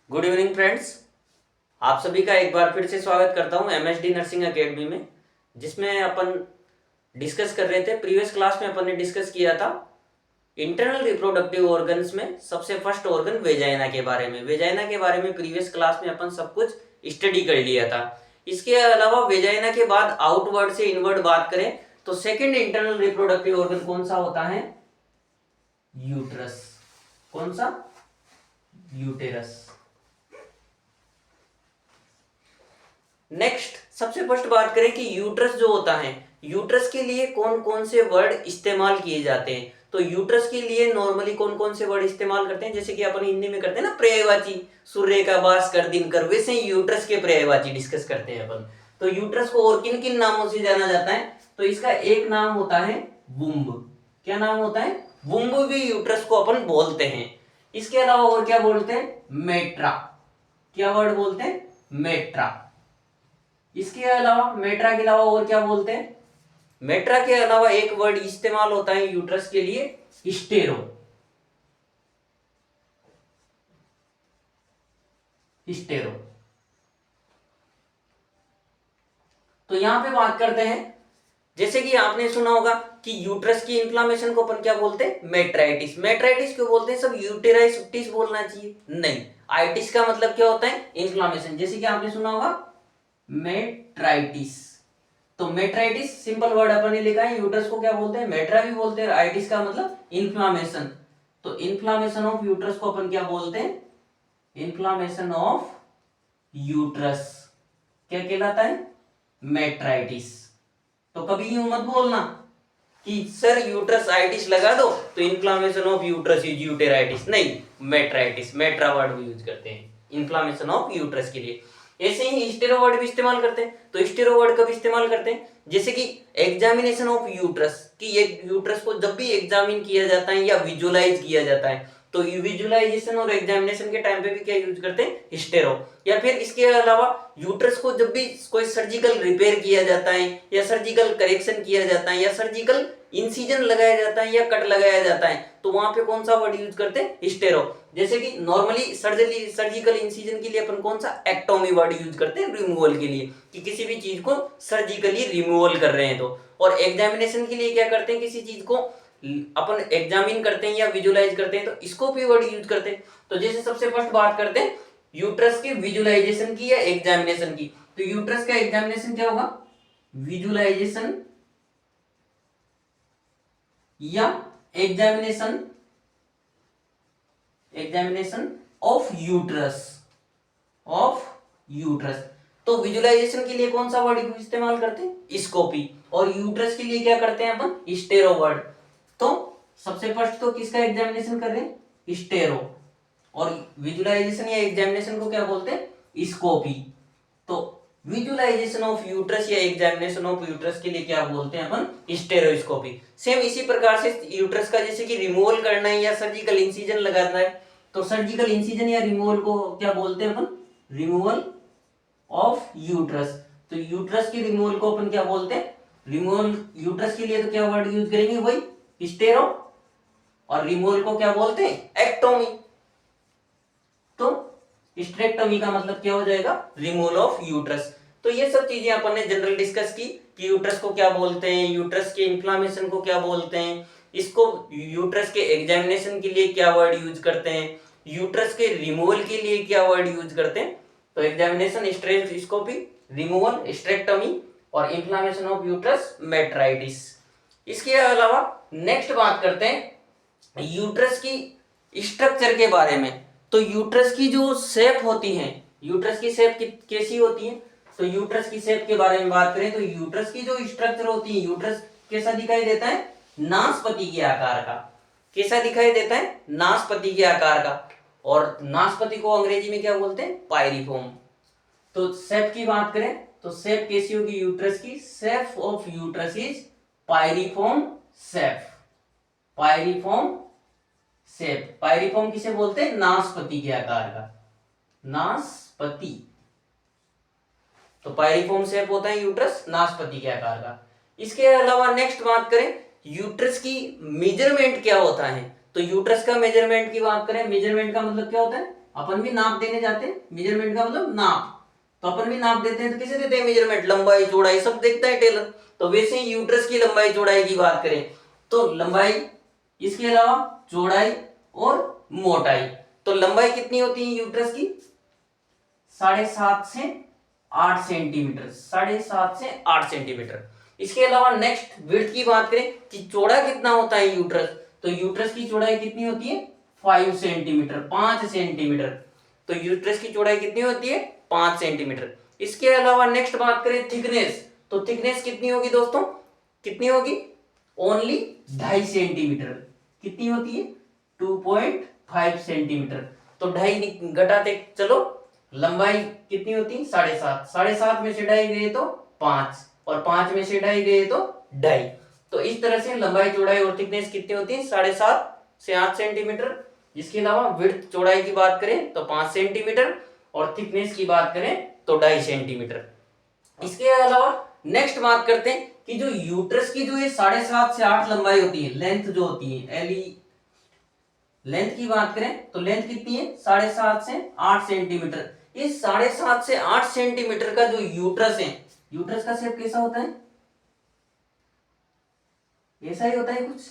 Good evening friends. आप सभी का एक बार फिर से स्वागत करता हूं एमएसडी नर्सिंग एकेडमी में, जिसमें अपन डिस्कस कर रहे थे। प्रीवियस क्लास में अपन ने डिस्कस किया था इंटरनल रिप्रोडक्टिव ऑर्गन्स में सबसे फर्स्ट ऑर्गन वेजाइना के बारे में। वेजाइना के बारे में प्रीवियस क्लास में अपन सब कुछ स्टडी कर लिया था। इसके अलावा वेजाइना के बाद आउटवर्ड से इनवर्ड बात करें तो सेकेंड इंटरनल रिप्रोडक्टिव ऑर्गन कौन सा होता है? यूट्रस। कौन सा? यूटेरस। नेक्स्ट सबसे फर्स्ट बात करें कि यूट्रस जो होता है, यूट्रस के लिए कौन कौन से वर्ड इस्तेमाल किए जाते हैं। तो यूट्रस के लिए नॉर्मली कौन कौन से वर्ड इस्तेमाल करते हैं, जैसे कि अपन हिंदी में करते हैं ना पर्यायवाची, सूर्य का बास कर दिन कर, वैसे ही यूट्रस के पर्यायवाची डिस्कस करते हैं अपन। तो यूट्रस को और किन किन नामों से जाना जाता है? तो इसका एक नाम होता है वुम्ब। क्या नाम होता है? वुम्ब भी यूट्रस को अपन बोलते हैं। इसके अलावा और क्या बोलते हैं? मेट्रा। क्या वर्ड बोलते हैं? मेट्रा। इसके अलावा मेट्रा के अलावा और क्या बोलते हैं? मेट्रा के अलावा एक वर्ड इस्तेमाल होता है यूट्रस के लिए, स्टेरो। स्टेरो। तो यहां पे बात करते हैं, जैसे कि आपने सुना होगा कि यूट्रस की इन्फ्लामेशन को अपन क्या बोलते हैं? मेट्राइटिस। मेट्राइटिस क्यों बोलते हैं? सब यूटेराइटिस बोलना चाहिए? नहीं, आइटिस का मतलब क्या होता है? इन्फ्लामेशन। जैसे कि आपने सुना होगा मेट्राइटिस। तो मेट्राइटिस सिंपल वर्ड अपन ने लिखा है। यूट्रस को क्या बोलते हैं? मेट्रा भी बोलते हैं। आइटिस का मतलब इन्फ्लामेशन। तो इन्फ्लामेशन ऑफ यूट्रस को अपन क्या बोलते हैं? इन्फ्लामेशन ऑफ यूट्रस क्या कहलाता है? मेट्राइटिस। तो कभी यूं मत बोलना कि सर यूट्रस आइटिस लगा दो तो इन्फ्लामेशन ऑफ यूट्रस इज यूटेराइटिस। नहीं, मेट्राइटिस, मेट्रा वर्ड भी यूज करते हैं इन्फ्लामेशन ऑफ यूट्रस के लिए। ऐसे ही स्टेरो वर्ड भी इस्तेमाल करते हैं। तो स्टेरो वर्ड कब इस्तेमाल करते हैं? जैसे कि एग्जामिनेशन ऑफ यूट्रस, कि एक यूट्रस को जब भी एग्जामिन किया जाता है या विजुलाइज किया जाता है, तो विजुलाइजेशन और एग्जामिनेशन के टाइम पे भी क्या यूज करते हैं? स्टेरो। या फिर इसके अलावा यूट्रस को जब भी कोई सर्जिकल रिपेयर किया जाता है या सर्जिकल करेक्शन किया जाता है या सर्जिकल इंसिजन लगाया जाता है या कट लगाया जाता है, तो वहां पे कौन सा वर्ड यूज करते हैं? स्टेरो। जैसे कि नॉर्मली सर्जिकल इंसिजन के लिए अपन कौन सा? एक्टोमी वर्ड यूज करते हैं रिमूवल के लिए, कि किसी भी चीज को सर्जिकली रिमूवल कर रहे हैं तो। और एग्जामिनेशन के लिए क्या करते हैं? किसी चीज को अपन एग्जामिन करते हैं या विजुलाइज करते हैं तो स्कोपी वर्ड यूज करते हैं। तो जैसे सबसे फर्स्ट बात करते हैं यूट्रस के विजुलाइजेशन की या एग्जामिनेशन की। तो यूट्रस का एग्जामिनेशन क्या होगा? विजुलाइजेशन या examination, examination of uterus, of uterus. तो विजुलाइजेशन के लिए कौन सा वर्ड इस्तेमाल करते हैं? स्कोपी। और यूट्रस के लिए क्या करते हैं अपन? Stereo word. तो सबसे फर्स्ट तो किसका एग्जामिनेशन कर रहे हैं? स्टेरो। और विजुलाइजेशन या एग्जामिनेशन को क्या बोलते हैं? स्कोपी। तो विजुलाइजेशन ऑफ यूट्रस या एग्जामिनेशन ऑफ यूट्रस के लिए क्या बोलते हैं अपन? स्टेरोस्कोपी। सेम इसी प्रकार से यूट्रस का जैसे कि रिमूवल करना है या सर्जिकल इंसिजन लगाना है, तो सर्जिकल इंसिजन या रिमूवल को क्या बोलते हैं अपन? Removal of uterus. तो यूट्रस के रिमूवल को अपन क्या बोलते हैं? रिमूवल। यूट्रस के लिए तो क्या वर्ड यूज करेंगे? वही स्टेरो। और रिमूवल को क्या बोलते हैं? एक्टोमी। तो स्ट्रेक्टोमी का मतलब क्या हो जाएगा? Removal of uterus. तो ये सब चीजें अपन ने जनरल डिस्कस की कि यूट्रस को क्या बोलते हैं, यूट्रस के इन्फ्लामेशन को क्या बोलते हैं, इसको यूट्रस के एग्जामिनेशन के लिए क्या वर्ड यूज करते हैं, यूट्रस के रिमूवल के लिए क्या वर्ड यूज करते हैं। तो एग्जामिनेशन, स्टेरोस्कोपी, रिमूवल, स्ट्रेक्टोमी और इन्फ्लामेशन ऑफ यूट्रस, मेट्राइटिस। इसके अलावा नेक्स्ट बात करते हैं यूट्रस की स्ट्रक्चर के बारे में। तो यूट्रस की जो शेप होती है, यूट्रस की शेप कैसी होती है? तो यूट्रस की शेप के बारे में बात करें तो यूट्रस की जो स्ट्रक्चर होती है, यूट्रस कैसा दिखाई देता है? नाशपति के आकार का। कैसा दिखाई देता है? नाशपति के आकार का। और नाशपति को अंग्रेजी में क्या बोलते हैं? पायरिफॉर्म। तो शेप की बात करें तो शेप कैसी होगी यूट्रस की? Shape of uterus is pyriform shape. Pyriform shape. Pyriform किसे बोलते हैं? नाशपति के आकार का। नाशपति। तो पायरिफॉर्म शेप होता है यूट्रस नाशपति के आकार का। इसके अलावा नेक्स्ट बात करें यूट्रस की मेजरमेंट क्या होता है। तो यूट्रस का मेजरमेंट की बात करें, मेजरमेंट का मतलब क्या होता है? अपन भी नाप देने जाते हैं, मेजरमेंट का मतलब नाप, तो अपन भी नाप देते हैं, तो किसे देते हैं मेजरमेंट, लंबाई चौड़ाई सब देखता है टेलर। तो वैसे ही यूट्रस की लंबाई चौड़ाई की बात करें तो लंबाई, इसके अलावा चौड़ाई और मोटाई। तो लंबाई कितनी होती है यूट्रस की, 7.5 से 8 सेंटीमीटर, 7.5 से 8 सेंटीमीटर। इसके अलावा नेक्स्ट विड्थ की बात करें कि चौड़ा कितना होता है यूट्रस, तो यूट्रस की चौड़ाई कितनी होती है 5 सेंटीमीटर, 5 सेंटीमीटर। तो यूट्रस की चौड़ाई कितनी होती है 5 सेंटीमीटर। इसके अलावा नेक्स्ट बात करें थिकनेस, तो थिकनेस कितनी होगी दोस्तों, कितनी होगी ओनली 2.5 सेंटीमीटर। कितनी होती है 2.5 सेंटीमीटर। तो 2.5 घटाते चलो, लंबाई कितनी होती है 7.5, 7.5 में से 2.5 गए तो 5, और 5 में से 2.5 गए तो 2.5। तो इस तरह से लंबाई चौड़ाई और थिकनेस कितनी होती है 7.5 से 8 सेंटीमीटर। इसके अलावा विड्थ चौड़ाई की बात करें तो 5 सेंटीमीटर, और थिकनेस की बात करें तो 2.5 सेंटीमीटर। इसके अलावा नेक्स्ट बात करते हैं कि जो यूट्रस की जो ये 7.5 से 8 लंबाई होती है, लेंथ जो होती है एल, लेंथ की बात करें तो लेंथ कितनी है 7.5 से 8 सेंटीमीटर। इस 7.5 से 8 सेंटीमीटर का जो यूट्रस है, यूट्रस का शेप कैसा होता है, ऐसा ही होता है कुछ,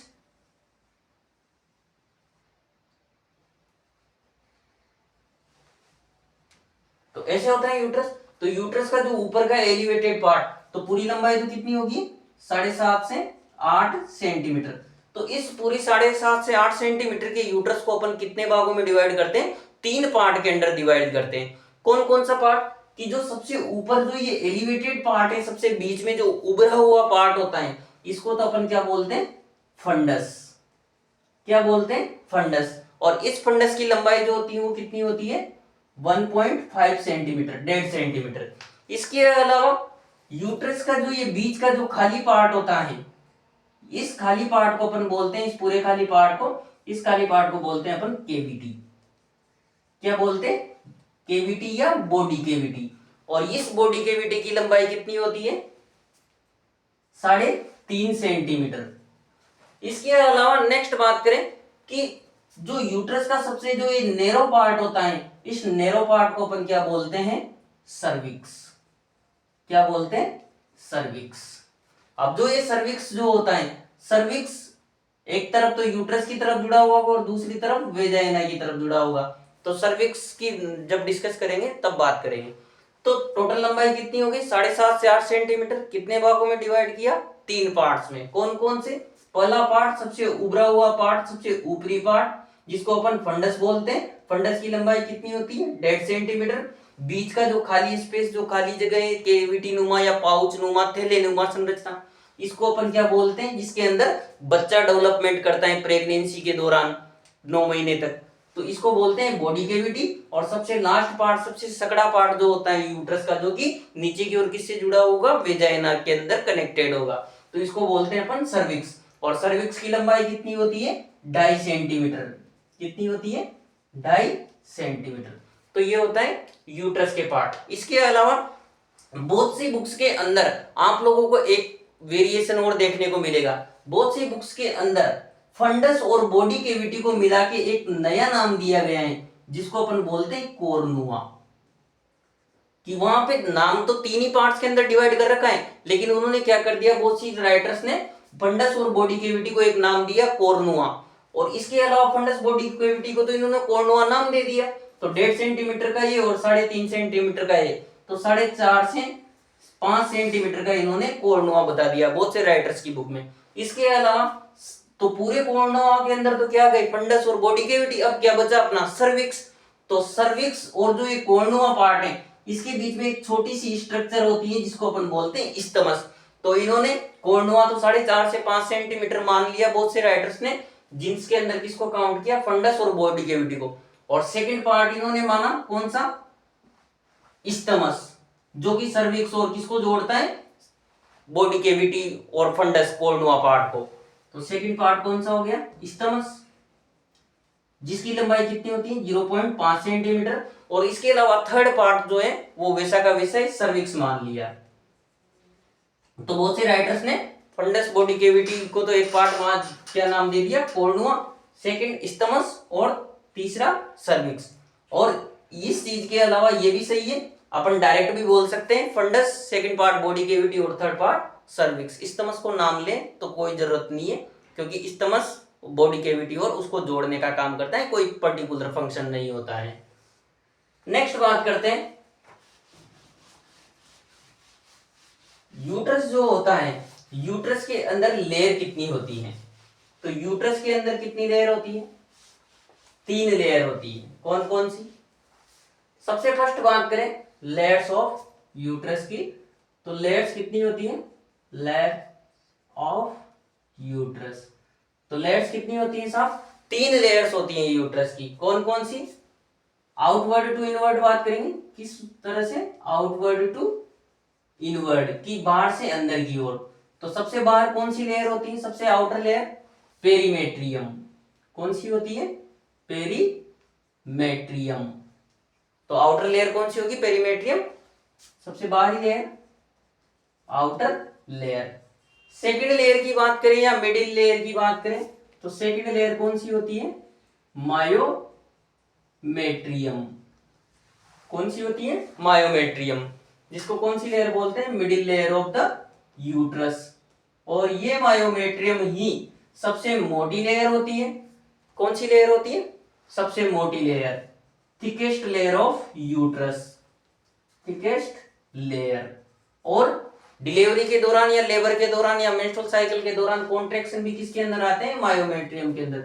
तो ऐसे होता है यूट्रस। तो यूट्रस का जो ऊपर का एलिवेटेड पार्ट, तो पूरी लंबाई तो कितनी होगी 7.5 से 8 सेंटीमीटर। तो इस पूरी 7.5 से 8 सेंटीमीटर के यूट्रस को अपन कितने भागों में डिवाइड करते हैं, 3 पार्ट के अंदर डिवाइड करते हैं। कौन कौन सा पार्ट, कि जो सबसे ऊपर जो ये एलिवेटेड पार्ट है, सबसे बीच में जो उभरा हुआ पार्ट होता है, इसको तो अपन क्या बोलते हैं फंडस, क्या बोलते हैं फंडस। और इस फंडस की लंबाई जो होती है वो कितनी होती है 1.5 सेंटीमीटर, 1.5 सेंटीमीटर। इसके अलावा यूट्रस का जो ये बीच का जो खाली पार्ट होता है, इस खाली पार्ट को अपन बोलते हैं, इस पूरे खाली पार्ट को, इस खाली पार्ट को बोलते हैं अपन केविटी। क्या बोलते हैं केविटी या बॉडी केविटी। और इस बॉडी केविटी की लंबाई कितनी होती है 3.5 सेंटीमीटर। इसके अलावा नेक्स्ट बात करें कि जो यूट्रस का सबसे जो ये नैरो पार्ट होता है, इस नैरो पार्ट को अपन क्या बोलते हैं सर्विक्स। क्या बोलते हैं सर्विक्स। अब जो ये सर्विक्स जो होता है, सर्विक्स एक तरफ तो यूट्रस की तरफ जुड़ा हुआ होगा और दूसरी तरफ वेजाइना की तरफ जुड़ा होगा। तो सर्विक्स की जब डिस्कस करेंगे तब बात करेंगे। तो टोटल लंबाई कितनी होगी 7.5 से 8 सेंटीमीटर। कितने भागों में डिवाइड किया 3 पार्ट्स में। कौन कौन से, पहला पार्ट सबसे उभरा हुआ पार्ट, सबसे ऊपरी पार्ट, जिसको अपन फंडस बोलते हैं। फंडस की लंबाई कितनी होती है 1.5 सेंटीमीटर। बीच का जो खाली स्पेस, जो खाली जगह है, केविटी नुमा या पाउच नुमा, थैले नुमा संरचना, इसको अपन क्या बोलते हैं, जिसके अंदर बच्चा डेवलपमेंट करता है प्रेगनेंसी के दौरान 9 महीने तक, तो इसको बोलते हैं बॉडी केविटी। और सबसे लास्ट पार्ट, सबसे सकड़ा पार्ट जो होता है यूट्रस का, जो कि नीचे की ओर किससे जुड़ा होगा, वेजाइना के अंदर कनेक्टेड होगा, तो इसको बोलते हैं अपन सर्विक्स। और सर्विक्स की लंबाई कितनी होती है 2.5 सेंटीमीटर। कितनी होती है 2.5 सेंटीमीटर। तो ये होता है यूट्रस के पार्ट। इसके अलावा बहुत सी बुक्स के अंदर आप लोगों को एक वेरिएशन और देखने को मिलेगा। बहुत सी बुक्स के अंदर फंडस और बॉडी केविटी को मिला के एक नया नाम दिया गया है, जिसको अपन बोलते हैं कोरनुआ। कि वहां पे नाम तो 3 ही पार्ट्स के अंदर डिवाइड कर रखा है, लेकिन उन्होंने क्या कर दिया, बहुत सी राइटर्स ने फंडस और बॉडी केविटी को एक नाम दिया कोरनुआ। और इसके अलावा फंडस बॉडी केविटी को तो इन्होंने कोरनुआ नाम दे दिया। तो 1.5 सेंटीमीटर का ये और 3.5 सेंटीमीटर का ये, तो 4.5 से 5 सेंटीमीटर का इन्होंने कोरनुआ बता दिया बहुत से राइटर्स की बुक में। इसके अलावा तो पूरे कोरनुआ के अंदर तो क्या गए फंडस और बॉडी केविटी। अब क्या बचा अपना सर्विक्स। तो सर्विक्स और जो ये कोरनुआ पार्ट है, इसके बीच में एक छोटी सी स्ट्रक्चर होती है, जिसको अपन बोलते हैं इस्तमस। तो इन्होंने कोरनुआ तो 4.5 से 5 सेंटीमीटर मान लिया बहुत से राइटर्स ने, जिनके अंदर किसको काउंट किया, फंडस और बॉडी केविटी को। और सेकंड पार्ट इन्होंने माना कौन सा, इस्तमस, जो कि सर्विक्स और किसको जोड़ता है, बॉडी केविटी और फंडस कोरनुआ पार्ट को। तो सेकंड पार्ट कौन सा हो गया, इस्तमस, जिसकी लंबाई कितनी होती है 0.5 सेंटीमीटर। और इसके अलावा थर्ड पार्ट जो है वो वैसा का वैसा ही सर्विक्स मान लिया। तो बहुत से राइटर्स ने फंडस बॉडी केविटी को तो एक पार्ट वहां क्या नाम दे दिया, कोरनुआ, सेकंड इस्तमस और तीसरा सर्विक्स। और इस चीज के अलावा ये भी सही है, अपन डायरेक्ट भी बोल सकते हैं fundus, second part body cavity और थर्ड पार्ट सर्विक्स। इस्तमस को नाम लें तो कोई जरूरत नहीं है, क्योंकि इस्तमस बॉडी कैविटी और उसको जोड़ने का काम करता है, कोई पर्टिकुलर फंक्शन नहीं होता है। नेक्स्ट बात करते हैं, यूट्रस जो होता है, यूट्रस के अंदर लेयर कितनी होती है? तो यूट्रस के अंदर कितनी लेयर होती है? 3 लेयर होती है। कौन कौन सी? सबसे फर्स्ट बात करें लेयर्स ऑफ यूट्रस की, तो लेयर्स कितनी होती है? लेयर ऑफ यूट्रस, तो लेयर्स कितनी होती है साहब? 3 लेयर्स होती हैं यूट्रस की। कौन कौन सी? आउटवर्ड टू इनवर्ड बात करेंगे, किस तरह से? आउटवर्ड टू इनवर्ड, की बाहर से अंदर की ओर। तो सबसे बाहर कौन सी लेयर होती है? सबसे आउटर लेयर पेरीमेट्रियम। कौन सी होती है? पेरीमेट्रियम। तो आउटर लेयर कौन सी होगी? पेरीमेट्रियम। सबसे बाहरी layer outer layer. Second layer की बात करें या मिडिल लेयर की बात करें, तो सेकंड लेयर कौन सी होती है? मायोमेट्रियम। कौन सी होती है? मायोमेट्रियम, जिसको कौन सी लेयर बोलते हैं? Middle layer of the uterus. और ये मायोमेट्रियम ही सबसे मोटी लेयर होती है। कौन सी लेयर होती है? सबसे मोटी layer, thickest layer of uterus, thickest layer. और डिलीवरी के दौरान या लेबर के दौरान या मेंस्ट्रुअल साइकिल के दौरान कॉन्ट्रैक्शन भी किसके अंदर आते हैं? मायोमेट्रियम के अंदर।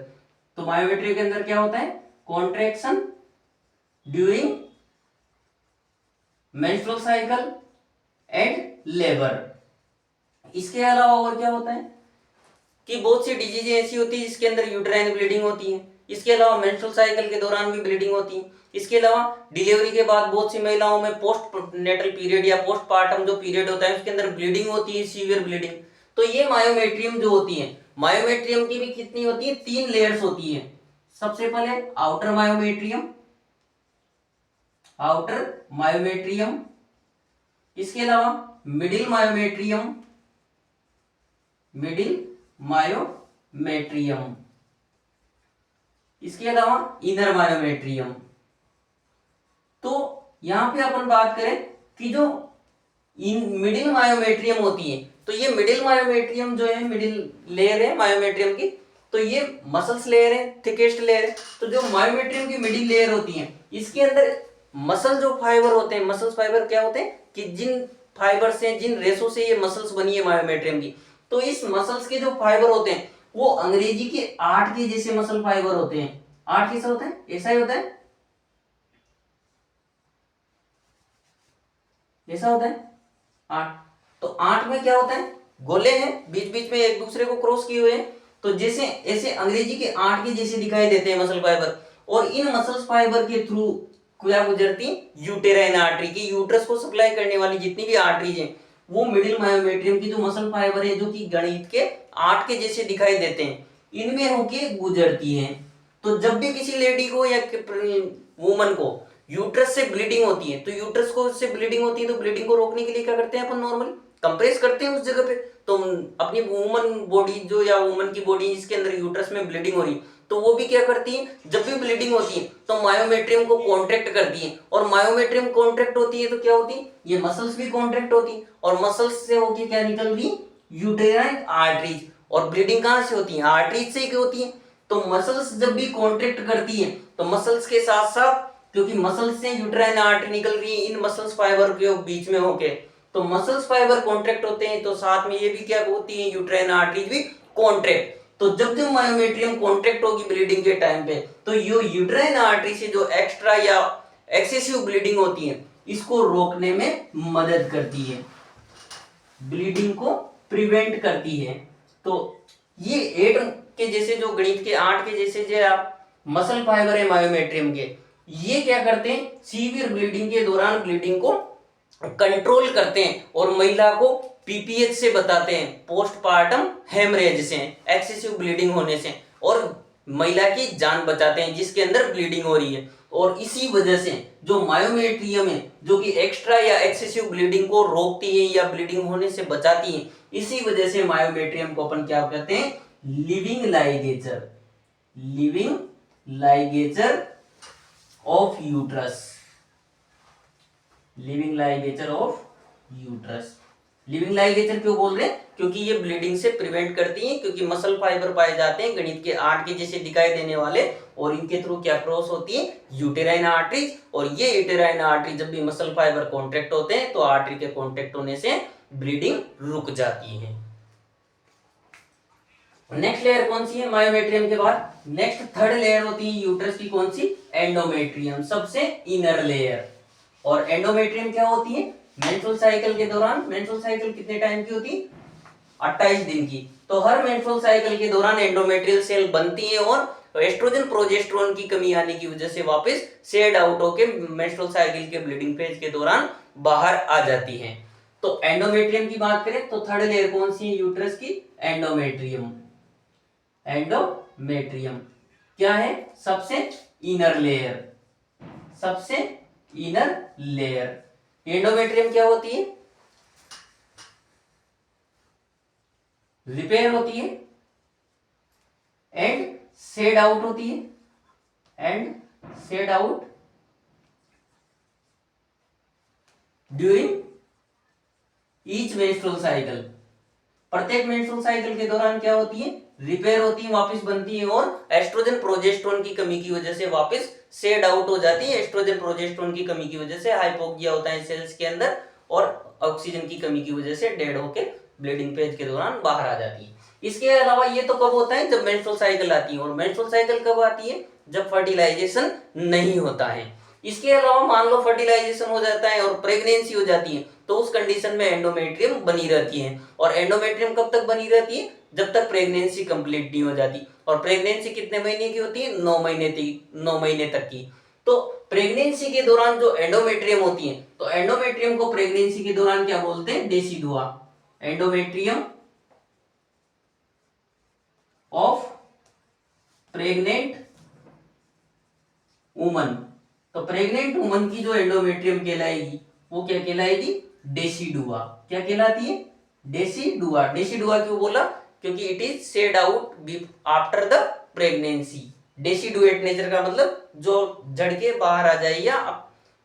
तो मायोमेट्रियम के अंदर क्या होता है? Contraction during menstrual cycle and labour. इसके अलावा और क्या होता है कि बहुत सी डिजीज ऐसी होती है जिसके अंदर यूट्राइन ब्लीडिंग होती है। इसके अलावा मेंस्ट्रुअल साइकिल के दौरान भी ब्लीडिंग होती है। इसके अलावा डिलीवरी के बाद बहुत सी महिलाओं में पोस्ट नेटल पीरियड या पोस्टपार्टम जो पीरियड होता है उसके अंदर ब्लीडिंग होती है, सीवियर ब्लीडिंग। तो ये मायोमेट्रियम जो होती है, मायोमेट्रियम की भी कितनी होती है? 3 लेयर्स होती है। सबसे पहले आउटर मायोमेट्रियम, आउटर मायोमेट्रियम। इसके अलावा मिडिल मायोमेट्रियम, मिडिल मायोमेट्रियम। इसके अलावा इनर मायोमेट्रियम। तो यहां पे अपन बात करें कि जो मिडिल मायोमेट्रियम होती है, तो ये मिडिल मायोमेट्रियम जो है, मिडिल लेयर है मायोमेट्रियम की, तो ये मसल्स लेयर है, थिकेस्ट लेयर है। तो जो मायोमेट्रियम की मिडिल लेयर होती है, इसके अंदर मसल जो फाइबर होते हैं, मसल्स फाइबर क्या होते हैं कि जिन फाइबर से, जिन रेशों से ये मसल्स बनी है मायोमेट्रियम की, तो इस मसल्स के जो फाइबर होते हैं वो अंग्रेजी के 8 के जैसे मसल फाइबर होते हैं। 8 कैसा होता है? ऐसा ही होता है, ऐसा होता है 8। तो 8 में क्या होता है? गोले हैं, बीच बीच में एक दूसरे को क्रॉस किए हुए हैं, तो जैसे ऐसे अंग्रेजी के 8 के जैसे दिखाई देते हैं मसल फाइबर। और इन मसल फाइबर के थ्रू क्या गुजरती? यूटेराइन आर्टरी की, यूट्रस को सप्लाई करने वाली जितनी भी आर्टरीज हैं वो मिडिल मायोमेट्रियम की जो मसल फाइबर है, जो कि गणित के 8 के जैसे दिखाई देते हैं, इनमें होके गुजरती है। तो जब भी किसी लेडी को या वुमन को यूट्रस से ब्लीडिंग होती है, तो यूट्रस को से ब्लीडिंग होती है, तो ब्लीडिंग को रोकने के लिए क्या करते हैं अपन? नॉर्मली कंप्रेस करते हैं उस जगह पे। तो अपनी वुमन बॉडी जो, या वुमन की बॉडी जिसके अंदर यूट्रस में ब्लीडिंग हो रही, तो वो भी क्या करती है? जब भी ब्लीडिंग होती है तो मायोमेट्रियम को कॉन्ट्रैक्ट करती है। और मायोमेट्रियम कॉन्ट्रैक्ट होती है तो क्या होती है? ये मसल्स भी कॉन्ट्रैक्ट होती है, और मसल्स से होके क्या निकल रही? Uterine arteries. और ब्लीडिंग कहां से होती है? आर्टरीज से ही होती है। तो मसल्स जब भी कॉन्ट्रैक्ट करती है तो मसल्स के साथ साथ, क्योंकि मसल्स से यूटेराइन आर्टरी निकल रही है इन मसल्स फाइबर के बीच में होके, तो मसल्स फाइबर कॉन्ट्रैक्ट होते हैं, तो साथ में ये भी क्या होती है? यूटेराइन आर्टरीज भी कॉन्ट्रैक्ट। तो जब जब मायोमेट्रियम कॉन्ट्रैक्ट होगी ब्लीडिंग के टाइम पे, तो ये यूटेराइन आर्टरी से जो एक्स्ट्रा या एक्सेसिव ब्लीडिंग होती है इसको रोकने में मदद करती है, ब्लीडिंग को प्रिवेंट करती है। तो ये 8 के जैसे जो गणित के 8 के जैसे जो आप मसल फाइबर है मायोमेट्रियम के, ये क्या करते हैं? सीवियर ब्लीडिंग के दौरान ब्लीडिंग को कंट्रोल करते हैं और महिला को पीपीएच से बताते हैं, पोस्टपार्टम हेमरेज से, एक्सेसिव ब्लीडिंग होने से, और महिला की जान बचाते हैं जिसके अंदर ब्लीडिंग हो रही है। और इसी वजह से जो मायोमेट्रियम है, जो कि एक्स्ट्रा या एक्सेसिव ब्लीडिंग को रोकती है या ब्लीडिंग होने से बचाती है, इसी वजह से मायोमेट्रियम को अपन क्या कहते हैं? Living ligature, living ligature of uterus, living ligature of uterus. Living ligature क्यों बोल रहे हैं? क्योंकि ये ब्लीडिंग से प्रिवेंट करती हैं, क्योंकि मसल फाइबर पाए जाते हैं गणित के 8 के जैसे दिखाई देने वाले, और इनके थ्रू क्या क्रॉस होती है? Uterine arteries. और ये यूटेराइन आर्टरी जब भी मसल फाइबर कॉन्ट्रैक्ट होते हैं तो आर्टरी के कॉन्ट्रैक्ट होने से ब्लीडिंग रुक जाती है। नेक्स्ट लेयर कौन सी है मायोमेट्रियम के बाद? नेक्स्ट थर्ड लेयर होती है यूट्रस की, कौन सी? एंडोमेट्रियम, सबसे इनर लेयर। और एंडोमेट्रियम क्या होती है? मेंस्ट्रुअल साइकिल के दौरान, मेंस्ट्रुअल साइकिल कितने टाइम की होती? 28 दिन की। तो हर मेंस्ट्रुअल साइकिल के दौरान एंडोमेट्रियल सेल बनती है और एस्ट्रोजन प्रोजेस्टेरोन की कमी आने की वजह से वापस शेड आउट होकर मेंस्ट्रुअल साइकिल के ब्लीडिंग फेज के दौरान बाहर आ जाती हैं। तो एंडोमेट्रियम की बात करें तो थर्ड लेयर कौन सी है यूट्रस की? एंडोमेट्रियम। एंडोमेट्रियम क्या है? सबसे इनर लेयर, सबसे इनर लेयर। एंडोमेट्रियम क्या होती है? रिपेयर होती है एंड शेड आउट होती है, and shed out during each menstrual cycle. प्रत्येक मेंस्ट्रुअल साइकिल के दौरान क्या होती है? रिपेयर होती है, वापस बनती है, और एस्ट्रोजन प्रोजेस्टेरोन की कमी की वजह से वापस शेड आउट हो जाती है। एस्ट्रोजन प्रोजेस्टेरोन की कमी की वजह से हाइपोक्सिया होता है सेल्स के अंदर, और ऑक्सीजन की कमी की वजह से डेड होकर ब्लीडिंग फेज के दौरान बाहर आ जाती है। इसके अलावा ये तो कब होता है? जब मेंस्ट्रुअल साइकिल आती है। और मेंस्ट्रुअल साइकिल कब आती है? जब फर्टिलाइजेशन नहीं होता है। इसके अलावा मान लो फर्टिलाइजेशन हो जाता है और प्रेगनेंसी हो जाती है, तो उस कंडीशन में एंडोमेट्रियम बनी रहती है। और एंडोमेट्रियम कब तक बनी रहती है? जब तक प्रेगनेंसी कंप्लीट नहीं हो जाती। और प्रेगनेंसी कितने महीने की होती है? 9 महीने तक की। तो प्रेगनेंसी के दौरान जो एंडोमेट्रियम होती है, तो एंडोमेट्रियम को प्रेगनेंसी के दौरान क्या बोलते हैं? Decidua. Endometrium of pregnant woman. तो प्रेग्नेंट वुमन की जो एंडोमेट्रियम कहलाएगी वो क्या कहलाएगी? डेसिडुआ। क्या कहलाती है? डेसिडुआ। डेसिडुआ क्यों बोला? क्योंकि it is shed out after the pregnancy. Deciduate nature का मतलब जो झड़ के बाहर आ जाए, या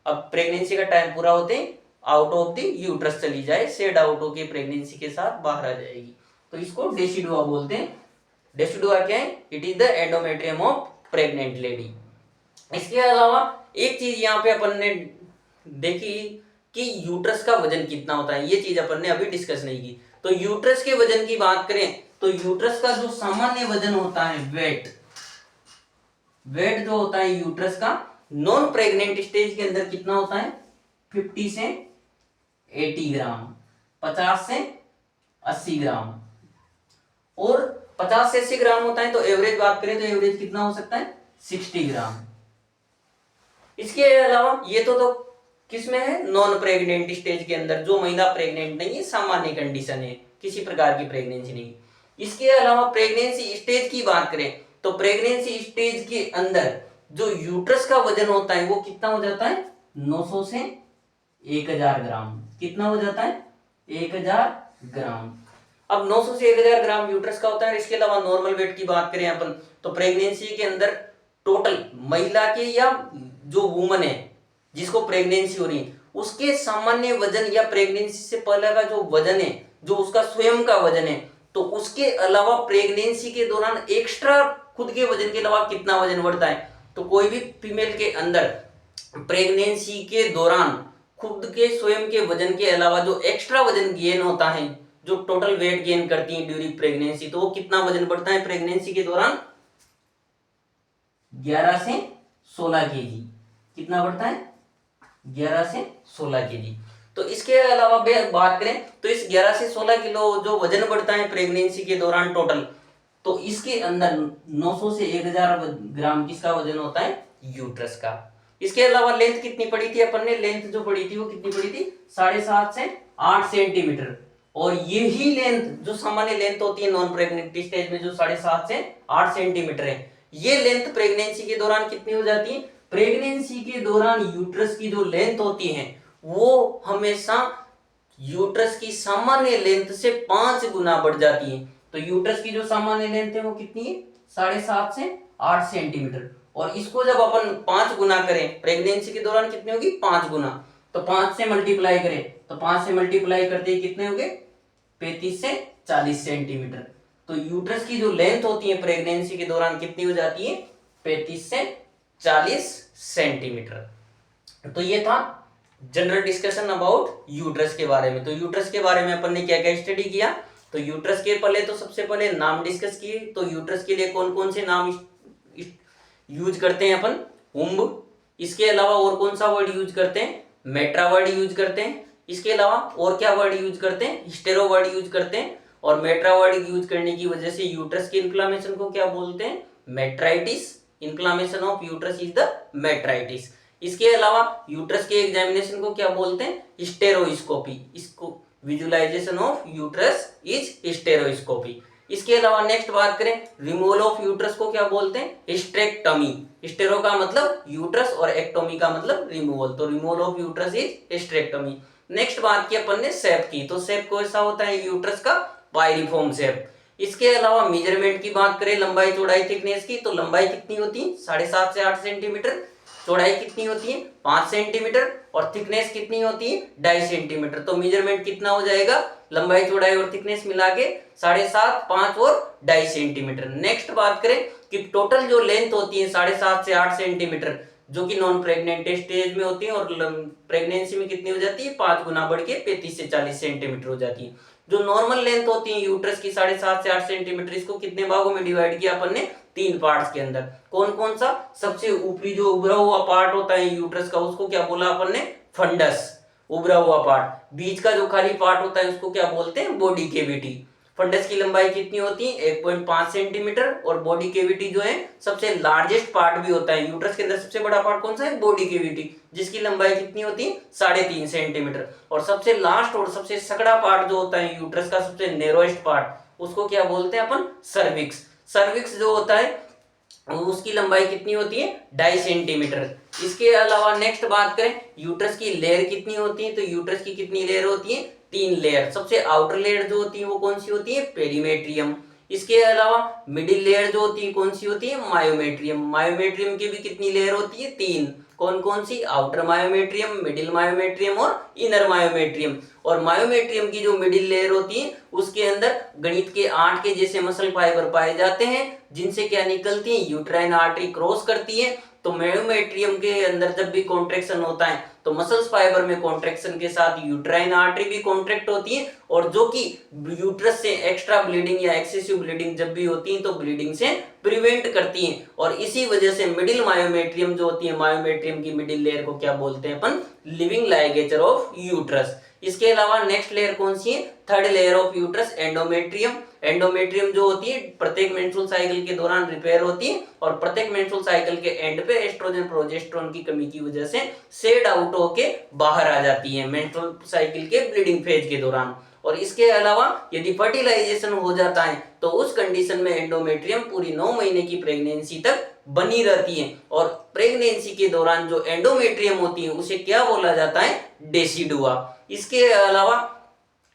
अब प्रेगनेंसी का टाइम पूरा होते ही आउट ऑफ द यूट्रस चली जाए, शेड आउट होके प्रेगनेंसी के साथ बाहर आ जाएगी, तो इसको डेसिडुआ बोलते हैं। डेसिडुआ क्या है? It is the endometrium of pregnant lady. इसके अलावा एक चीज यहाँ पे अपन ने देखी कि यूट्रस का वजन कितना होता है, ये चीज अपन ने अभी डिस्कस नहीं की। तो यूट्रस के वजन की बात करें तो यूट्रस का जो सामान्य वजन होता है, वेट जो होता है यूट्रस का नॉन प्रेग्नेंट स्टेज के अंदर कितना होता है? 50 से 80 ग्राम, 50 से 80 ग्राम। और 50 से 80 ग्राम होता है, तो एवरेज बात करें तो एवरेज कितना हो सकता है? 60 ग्राम। इसके अलावा ये तो किस में है? नॉन प्रेग्नेंट स्टेज के अंदर, जो महिला प्रेग्नेंट नहीं है, सामान्य कंडीशन है, किसी प्रकार की प्रेगनेंसी नहीं। इसके अलावा प्रेगनेंसी स्टेज की बात करें तो प्रेगनेंसी स्टेज के अंदर जो यूट्रस का वजन होता है वो कितना हो जाता है? 900 से 1000 ग्राम। कितना हो जाता है? 1000 ग्राम। अब 900 से 1000 ग्राम यूट्रस का होता है। इसके अलावा नॉर्मल वेट की बात करें अपन तो प्रेगनेंसी के अंदर टोटल महिला के या जो वुमन है जिसको प्रेगनेंसी हो रही है उसके सामान्य वजन या प्रेगनेंसी से पहले का जो वजन है, जो उसका स्वयं का वजन है, तो उसके अलावा प्रेगनेंसी के दौरान एक्स्ट्रा खुद के वजन के अलावा कितना वजन बढ़ता है? तो कोई भी फीमेल के अंदर प्रेगनेंसी के दौरान खुद के स्वयं के वजन के अलावा जो एक्स्ट्रा वजन गेन होता है, जो टोटल वेट गेन करती है ड्यूरिंग प्रेगनेंसी, तो वो कितना वजन बढ़ता है प्रेगनेंसी के दौरान? 11 से 16 केजी। कितना बढ़ता है? 11 से 16 केजी। तो इसके अलावा बात करें तो इस 11 से 16 किलो जो वजन बढ़ता है प्रेगनेंसी के दौरान टोटल, तो इसके अंदर 900 से 1000 ग्राम किसका वजन होता है? यूट्रस का। इसके अलावा लेंथ कितनी पड़ी थी अपन ने? लेंथ जो पड़ी थी वो कितनी पड़ी थी? 7.5 से 8 सेंटीमीटर। और यही लेंथ जो सामान्य लेंथ होती है नॉन प्रेग्नेंट स्टेज में जो 7.5 से 8 सेंटीमीटर है, ये लेंथ प्रेगनेंसी के दौरान कितनी हो जाती है? प्रेगनेंसी के दौरान यूट्रस की जो लेंथ होती है वो हमेशा यूट्रस की सामान्य लेंथ से 5 गुना बढ़ जाती है। तो यूट्रस की जो सामान्य लेंथ है वो कितनी है? 7.5 से 8 सेंटीमीटर। और इसको जब अपन 5 गुना करें, प्रेगनेंसी के दौरान कितनी होगी 5 गुना, तो 5 से मल्टीप्लाई करें तो 5 से मल्टीप्लाई करते ही कितने हो गए 35 से 40 सेंटीमीटर। तो यूट्रस की जो लेंथ होती है प्रेगनेंसी के दौरान कितनी हो जाती है 35 से 40 सेंटीमीटर। तो ये था जनरल डिस्कशन अबाउट यूट्रस के बारे में। तो यूट्रस के बारे में अपन ने क्या क्या स्टडी किया, तो यूट्रस के पहले तो सबसे पहले नाम डिस्कस किए। तो यूट्रस के लिए कौन कौन से नाम यूज करते हैं अपन, उम्ब, इसके अलावा और कौन सा वर्ड यूज करते हैं, मेट्रा वर्ड यूज करते हैं, इसके अलावा और क्या वर्ड यूज करते हैं, हिस्टेरो वर्ड यूज करते हैं। और मेट्रा वर्ड यूज करने की वजह से यूट्रस की इन्फ्लामेशन को क्या बोलते हैं, metritis. Inflammation of uterus is the metritis. इसके अलावा यूट्रस के एग्जामिनेशन को क्या बोलते हैं, हिस्टेरोस्कोपी। इसको visualization of uterus is hysteroscopy. इसके अलावा नेक्स्ट बात करें, रिमूवल ऑफ यूट्रस को क्या बोलते हैं, हिस्टेरेक्टमी। हिस्टेरो का मतलब यूट्रस और एक्टोमी का मतलब रिमूवल, तो removal of uterus is hysterectomy. Next बात की अपन ने शेप की, तो शेप कैसा होता है यूट्रस का, पायरिफॉर्म शेप। इसके अलावा मेजरमेंट की बात करें, लंबाई चौड़ाई थिकनेस की, तो लंबाई कितनी होती है 7.5 से 8 सेंटीमीटर, चौड़ाई कितनी होती है 5 सेंटीमीटर, और थिकनेस कितनी होती है 2.5 सेंटीमीटर। तो मेजरमेंट कितना हो जाएगा, लंबाई चौड़ाई और थिकनेस मिला के 7.5, 5 और 2.5 सेंटीमीटर। नेक्स्ट बात करें कि टोटल जो लेंथ होती है 7.5 से 8 सेंटीमीटर, जो कि नॉन प्रेग्नेंट स्टेज में होती है, और प्रेगनेंसी में कितनी हो जाती है 5 गुना बढ़ के 35 से 40 सेंटीमीटर हो जाती है। जो नॉर्मल लेंथ होती है यूट्रस की 7.5 से 8 सेंटीमीटर, इसको कितने भागों में डिवाइड किया अपन ने, 3 पार्ट्स के अंदर। कौन कौन सा, सबसे ऊपरी जो उभरा हुआ पार्ट होता है यूट्रस का, उसको क्या बोला अपन ने, फंडस, उभरा हुआ पार्ट। बीच का जो खाली पार्ट होता है उसको क्या बोलते हैं, बॉडी कैविटी। फंडस की लंबाई कितनी होती है 1.5 सेंटीमीटर, और बॉडी कैविटी जो है सबसे लार्जेस्ट पार्ट भी होता है यूट्रस के अंदर, सबसे बड़ा पार्ट कौन सा है, बॉडी कैविटी, जिसकी लंबाई कितनी होती है 3.5 सेंटीमीटर। और सबसे लास्ट और सबसे सकड़ा पार्ट जो होता है यूट्रस का, सबसे नेरोएस्ट पार्ट, उसको क्या बोलते हैं अपन, सर्विक्स। सर्विक्स जो होता है उसकी लंबाई कितनी होती है 2.5 सेंटीमीटर। इसके अलावा नेक्स्ट बात करें, यूट्रस की लेयर कितनी होती है, तो यूट्रस की कितनी लेयर होती है, 3 लेयर। सबसे आउटर लेयर जो होती है वो कौन सी होती है, पेरीमेट्रियम। इसके अलावा मिडिल लेयर जो होती है कौन सी होती है, मायोमेट्रियम। मायोमेट्रियम की भी कितनी लेयर होती है, 3। कौन कौन सी, आउटर मायोमेट्रियम, मिडिल मायोमेट्रियम और इनर मायोमेट्रियम। और मायोमेट्रियम की जो मिडिल लेयर होती है उसके अंदर गणित के 8 के जैसे मसल फाइबर पाए जाते हैं, जिनसे क्या निकलती है, यूट्राइन आर्टरी क्रॉस करती है। तो मायोमेट्रियम के अंदर जब भी कॉन्ट्रैक्शन होता है तो मसल्स फाइबर में कॉन्ट्रैक्शन के साथ यूट्राइन आर्टरी भी कॉन्ट्रैक्ट होती है, और जो कि यूट्रस से एक्स्ट्रा ब्लीडिंग या एक्सेसिव ब्लीडिंग जब भी होती है तो ब्लीडिंग से प्रिवेंट करती है। और इसी वजह से मिडिल मायोमेट्रियम जो होती है, मायोमेट्रियम की मिडिल लेयर को क्या बोलते हैं अपन, लिविंग लाइगेचर ऑफ यूट्रस। इसके अलावा नेक्स्ट लेयर कौन सी है, third layer of uterus, endometrium. Endometrium जो होती है प्रत्येक मेंस्ट्रुअल साइकिल के दौरान रिपेयर होती है, और प्रत्येक मेंस्ट्रुअल साइकिल के एंड पे एस्ट्रोजन प्रोजेस्टेरोन की कमी की वजह से शेड आउट होके बाहर आ जाती है मेंस्ट्रुअल साइकिल के ब्लीडिंग फेज के दौरान। और इसके अलावा यदि फर्टिलाइजेशन हो जाता है तो उस कंडीशन में एंडोमेट्रियम पूरी 9 महीने की प्रेगनेंसी तक बनी रहती है। और प्रेगनेंसी के दौरान जो एंडोमेट्रियम होती है उसे क्या बोला जाता है, डेसिडुआ। इसके अलावा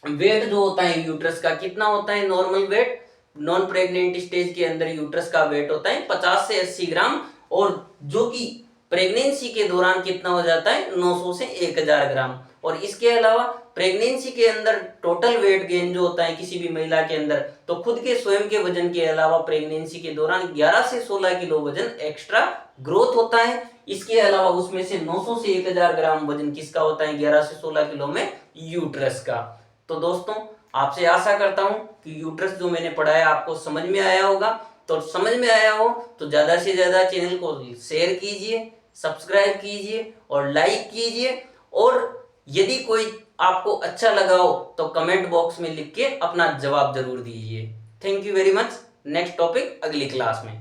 वेट जो होता है यूट्रस का कितना होता है, normal weight non pregnant stage के अंदर यूट्रस का वेट होता है 50 से 80 ग्राम, और जो कि प्रेगनेंसी के दौरान कितना हो जाता है 900 से 1000 ग्राम। और इसके अलावा प्रेगनेंसी के अंदर टोटल वेट गेन जो होता है किसी भी महिला के अंदर, तो खुद के स्वयं के वजन के अलावा प्रेगनेंसी के दौरान 11 से 16 किलो वजन एक्स्ट्रा ग्रोथ होता है। इसके अलावा उसमें से 900 से 1000 ग्राम वजन किसका होता है, 11 से 16 किलो में यूट्रस का। तो दोस्तों आपसे आशा करता हूं कि यूट्रस जो मैंने पढ़ाया आपको समझ में आया होगा। तो समझ में आया हो तो ज्यादा से ज्यादा चैनल को शेयर कीजिए, सब्सक्राइब कीजिए और लाइक कीजिए। और यदि कोई आपको अच्छा लगा हो तो कमेंट बॉक्स में लिख के अपना जवाब जरूर दीजिए। Thank you very much. Next topic अगली क्लास में।